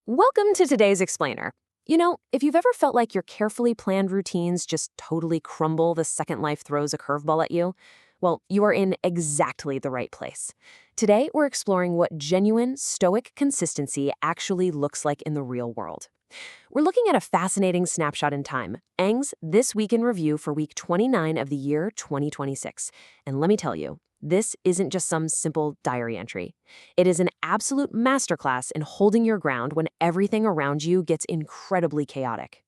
Welcome to today's explainer. If you've ever felt like your carefully planned routines just totally crumble the second life throws a curveball at you, well, you are in exactly the right place. Today, we're exploring what genuine, stoic consistency actually looks like in the real world. We're looking at a fascinating snapshot in time, Eng's This Week in Review for week 29 of the year 2026. And let me tell you, this isn't just some simple diary entry. It is an absolute masterclass in holding your ground when everything around you gets incredibly chaotic.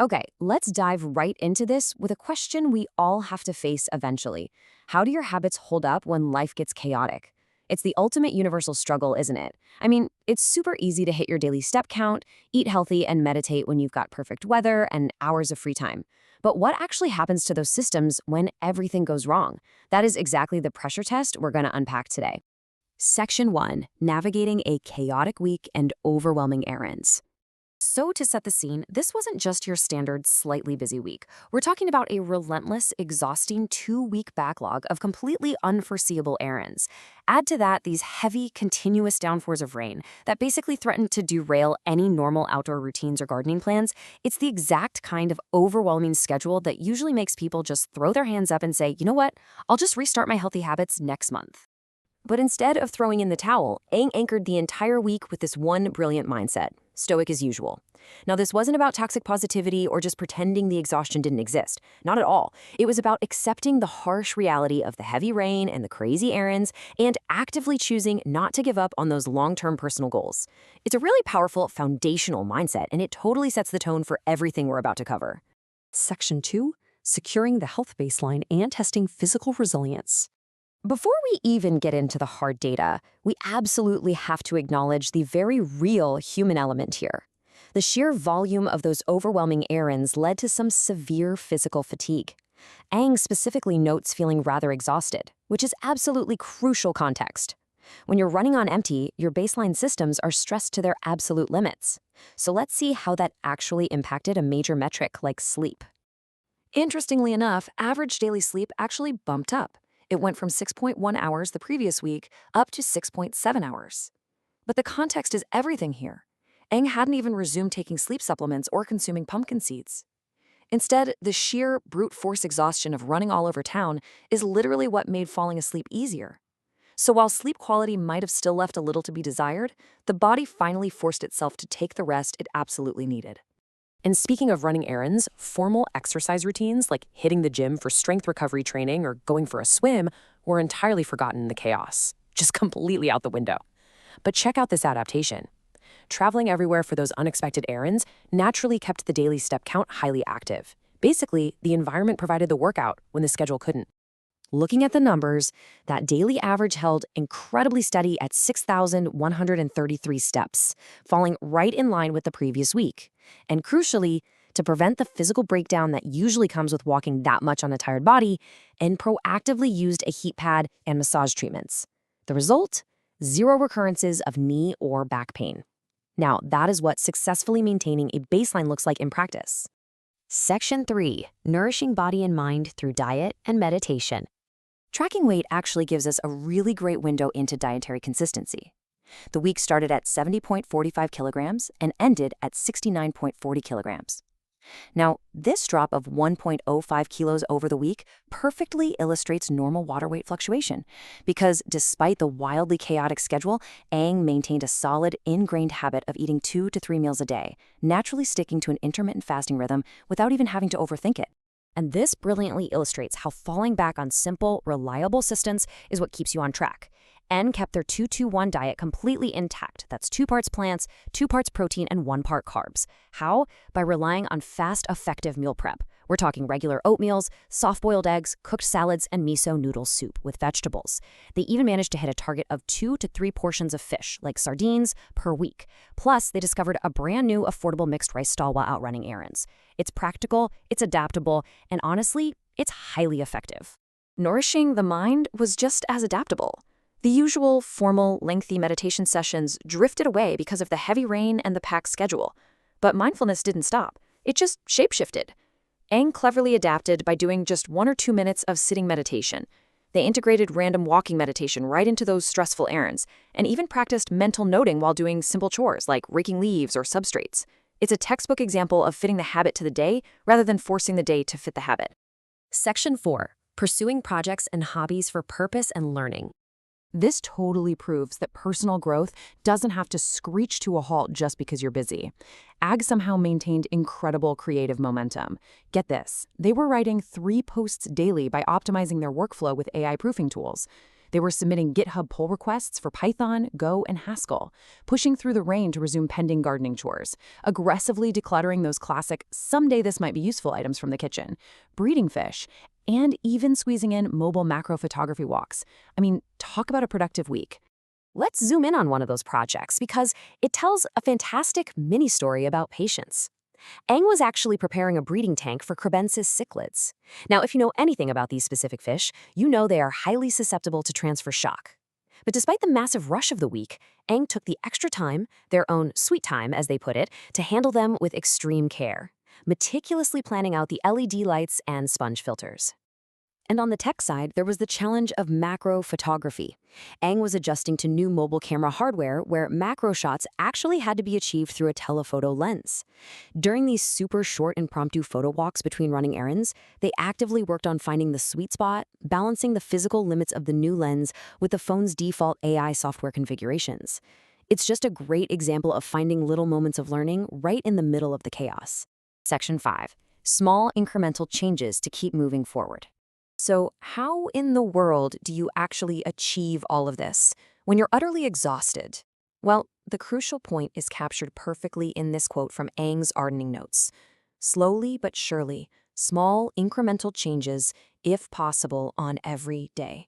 Okay, let's dive right into this with a question we all have to face eventually. How do your habits hold up when life gets chaotic? It's the ultimate universal struggle, isn't it? I mean, it's super easy to hit your daily step count, eat healthy, and meditate when you've got perfect weather and hours of free time. But what actually happens to those systems when everything goes wrong? That is exactly the pressure test we're going to unpack today. Section 1, Navigating a Chaotic Week and Overwhelming Errands. So to set the scene, this wasn't just your standard slightly busy week. We're talking about a relentless, exhausting 2-week backlog of completely unforeseeable errands. Add to that these heavy, continuous downpours of rain that basically threaten to derail any normal outdoor routines or gardening plans. It's the exact kind of overwhelming schedule that usually makes people just throw their hands up and say, you know what, I'll just restart my healthy habits next month. But instead of throwing in the towel, Eng anchored the entire week with this one brilliant mindset, stoic as usual. Now, this wasn't about toxic positivity or just pretending the exhaustion didn't exist. Not at all. It was about accepting the harsh reality of the heavy rain and the crazy errands and actively choosing not to give up on those long-term personal goals. It's a really powerful, foundational mindset, and it totally sets the tone for everything we're about to cover. Section 2, Securing the Health Baseline and Testing Physical Resilience. Before we even get into the hard data, we absolutely have to acknowledge the very real human element here. The sheer volume of those overwhelming errands led to some severe physical fatigue. Eng specifically notes feeling rather exhausted, which is absolutely crucial context. When you're running on empty, your baseline systems are stressed to their absolute limits. So let's see how that actually impacted a major metric like sleep. Interestingly enough, average daily sleep actually bumped up. It went from 6.1 hours the previous week up to 6.7 hours. But the context is everything here. Eng hadn't even resumed taking sleep supplements or consuming pumpkin seeds. Instead, the sheer brute force exhaustion of running all over town is literally what made falling asleep easier. So while sleep quality might have still left a little to be desired, the body finally forced itself to take the rest it absolutely needed. And speaking of running errands, formal exercise routines like hitting the gym for strength recovery training or going for a swim were entirely forgotten in the chaos, just completely out the window. But check out this adaptation. Traveling everywhere for those unexpected errands naturally kept the daily step count highly active. Basically, the environment provided the workout when the schedule couldn't. Looking at the numbers, that daily average held incredibly steady at 6,133 steps, falling right in line with the previous week. And crucially, to prevent the physical breakdown that usually comes with walking that much on a tired body, and proactively used a heat pad and massage treatments. The result? 0 recurrences of knee or back pain. Now, that is what successfully maintaining a baseline looks like in practice. Section 3, Nourishing Body and Mind Through Diet and Meditation. Tracking weight actually gives us a really great window into dietary consistency. The week started at 70.45 kilograms and ended at 69.40 kilograms. Now, this drop of 1.05 kilos over the week perfectly illustrates normal water weight fluctuation because despite the wildly chaotic schedule, Eng maintained a solid, ingrained habit of eating 2 to 3 meals a day, naturally sticking to an intermittent fasting rhythm without even having to overthink it. And this brilliantly illustrates how falling back on simple, reliable systems is what keeps you on track. N kept their 2-2-1 diet completely intact. That's 2 parts plants, 2 parts protein, and 1 part carbs. How? By relying on fast, effective meal prep. We're talking regular oatmeals, soft-boiled eggs, cooked salads, and miso noodle soup with vegetables. They even managed to hit a target of 2 to 3 portions of fish, like sardines, per week. Plus, they discovered a brand new affordable mixed rice stall while out running errands. It's practical, it's adaptable, and honestly, it's highly effective. Nourishing the mind was just as adaptable. The usual formal, lengthy meditation sessions drifted away because of the heavy rain and the packed schedule. But mindfulness didn't stop. It just shapeshifted. Eng cleverly adapted by doing just 1 or 2 minutes of sitting meditation. They integrated random walking meditation right into those stressful errands, and even practiced mental noting while doing simple chores like raking leaves or substrates. It's a textbook example of fitting the habit to the day rather than forcing the day to fit the habit. Section 4. Pursuing projects and hobbies for purpose and learning. This totally proves that personal growth doesn't have to screech to a halt just because you're busy. Ag somehow maintained incredible creative momentum. Get this, they were writing 3 posts daily by optimizing their workflow with AI proofing tools. They were submitting GitHub pull requests for Python, Go, and Haskell, pushing through the rain to resume pending gardening chores, aggressively decluttering those classic "someday this might be useful" items from the kitchen, breeding fish, and even squeezing in mobile macro photography walks. I mean, talk about a productive week. Let's zoom in on one of those projects because it tells a fantastic mini story about patience. Aang was actually preparing a breeding tank for Crebensis cichlids. Now, if you know anything about these specific fish, you know they are highly susceptible to transfer shock. But despite the massive rush of the week, Aang took the extra time, their own sweet time as they put it, to handle them with extreme care, meticulously planning out the LED lights and sponge filters. And on the tech side, there was the challenge of macro photography. Aang was adjusting to new mobile camera hardware where macro shots actually had to be achieved through a telephoto lens. During these super short impromptu photo walks between running errands, they actively worked on finding the sweet spot, balancing the physical limits of the new lens with the phone's default AI software configurations. It's just a great example of finding little moments of learning right in the middle of the chaos. Section 5. Small incremental changes to keep moving forward. So how in the world do you actually achieve all of this when you're utterly exhausted? Well, the crucial point is captured perfectly in this quote from Aang's gardening notes. Slowly but surely, small incremental changes, if possible, on every day.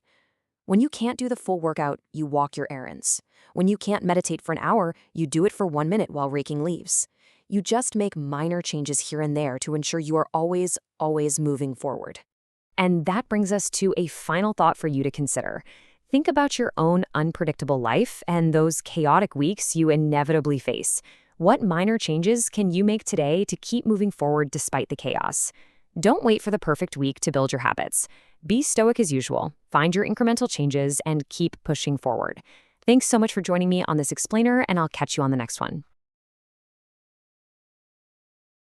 When you can't do the full workout, you walk your errands. When you can't meditate for an hour, you do it for 1 minute while raking leaves. You just make minor changes here and there to ensure you are always moving forward. And that brings us to a final thought for you to consider. Think about your own unpredictable life and those chaotic weeks you inevitably face. What minor changes can you make today to keep moving forward despite the chaos? Don't wait for the perfect week to build your habits. Be stoic as usual, find your incremental changes, and keep pushing forward. Thanks so much for joining me on this explainer, and I'll catch you on the next one.